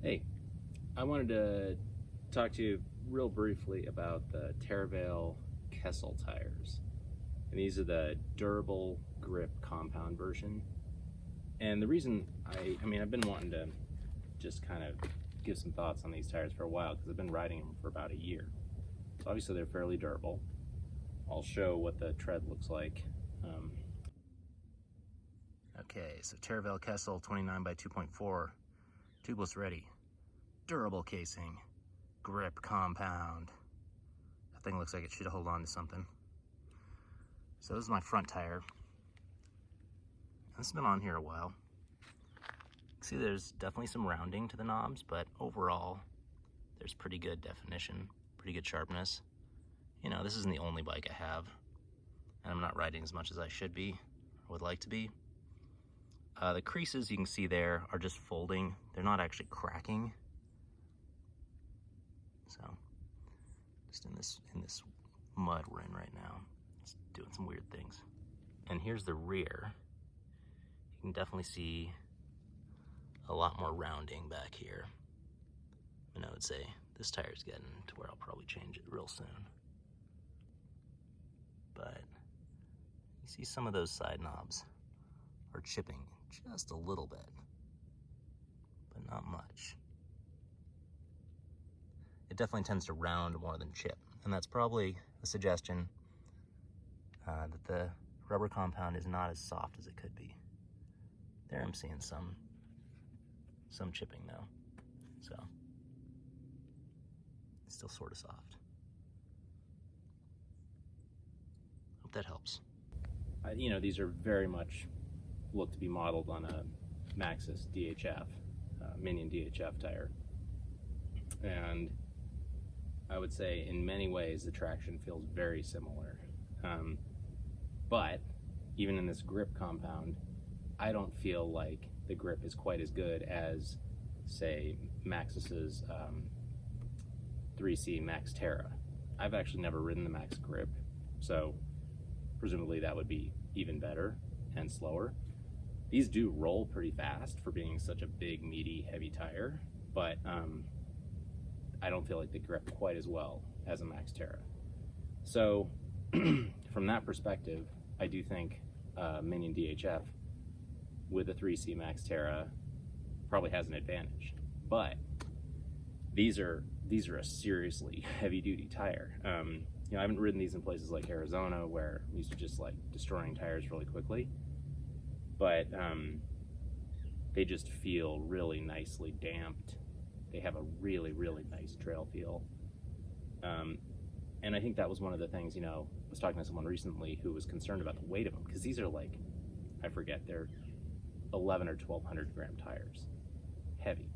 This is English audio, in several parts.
Hey, I wanted to talk to you real briefly about the Teravail Kessel tires. And these are the durable grip compound version. And the reason I've been wanting to just kind of give some thoughts on these tires for a while because I've been riding them for about a year. So obviously they're fairly durable. I'll show what the tread looks like. Okay, so Teravail Kessel 29 by 2.4, tubeless ready. Durable casing, grip compound. That thing looks like it should hold on to something. So this is my front tire. This has been on here a while. See, there's definitely some rounding to the knobs, but overall, there's pretty good definition, pretty good sharpness. You know, this isn't the only bike I have, and I'm not riding as much as I should be, or would like to be. The creases you can see there are just folding. They're not actually cracking. So, just in this mud we're in right now, it's doing some weird things. And here's the rear. You can definitely see a lot more rounding back here. And I would say this tire's getting to where I'll probably change it real soon. But you see some of those side knobs are chipping just a little bit, but not much. It definitely tends to round more than chip, and that's probably a suggestion that the rubber compound is not as soft as it could be. There I'm seeing some chipping though, so it's still sort of soft. Hope that helps. You know, these are very much look to be modeled on a Maxxis DHF, Minion DHF tire, and I would say in many ways the traction feels very similar, but even in this grip compound, I don't feel like the grip is quite as good as, say, Maxxis's 3C Max Terra. I've actually never ridden the Max grip, so presumably that would be even better and slower. These do roll pretty fast for being such a big, meaty, heavy tire, but I don't feel like they grip quite as well as a Max Terra. So from that perspective, I do think Minion DHF with a 3C Max Terra probably has an advantage. But these are a seriously heavy-duty tire. You know, I haven't ridden these in places like Arizona where we used to just like destroying tires really quickly, but they just feel really nicely damped. They have a really, really nice trail feel. And I think that was one of the things, you know, I was talking to someone recently who was concerned about the weight of them, because these are like, I forget, they're 11 or 1200 gram tires, heavy.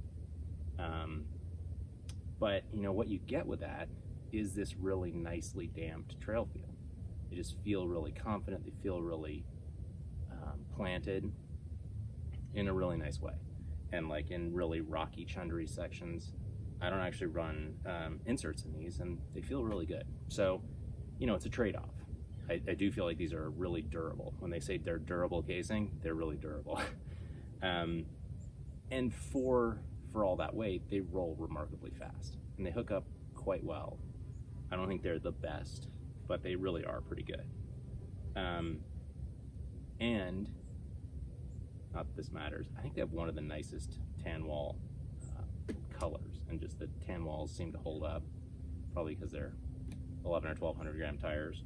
But you know, what you get with that is this really nicely damped trail feel. They just feel really confident, they feel really planted in a really nice way. And like in really rocky, chundery sections, I don't actually run inserts in these, and they feel really good. So, you know, it's a trade-off. I do feel like these are really durable. When they say they're durable casing, they're really durable. And for all that weight, they roll remarkably fast, and they hook up quite well. I don't think they're the best, but they really are pretty good. And not that this matters, I think they have one of the nicest tan wall colors, and just the tan walls seem to hold up, probably because they're 11 or 1200 gram tires,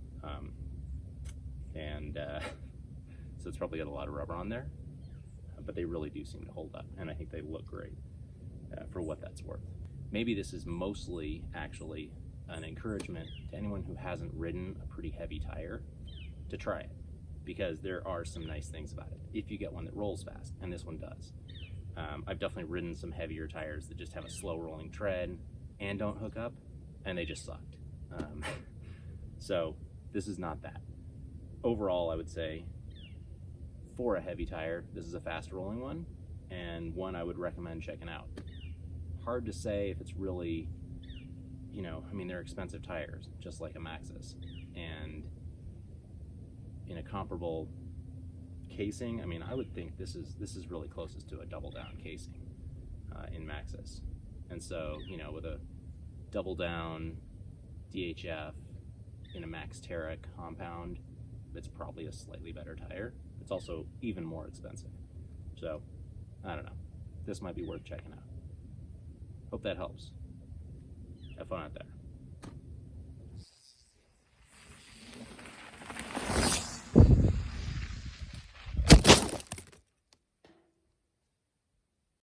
so it's probably got a lot of rubber on there, but they really do seem to hold up, and I think they look great for what that's worth. Maybe this is mostly actually an encouragement to anyone who hasn't ridden a pretty heavy tire to try it, because there are some nice things about it if you get one that rolls fast, and this one does. I've definitely ridden some heavier tires that just have a slow rolling tread and don't hook up, and they just sucked. So this is not that. Overall, I would say for a heavy tire, this is a fast rolling one, and one I would recommend checking out. Hard to say if it's really, you know, I mean, they're expensive tires, just like a Maxxis, and in a comparable casing, I mean, I would think this is really closest to a double down casing in Maxxis. And so, you know, with a double down DHF in a Max Terra compound, it's probably a slightly better tire. It's also even more expensive. So, I don't know. This might be worth checking out. Hope that helps. Have fun out there.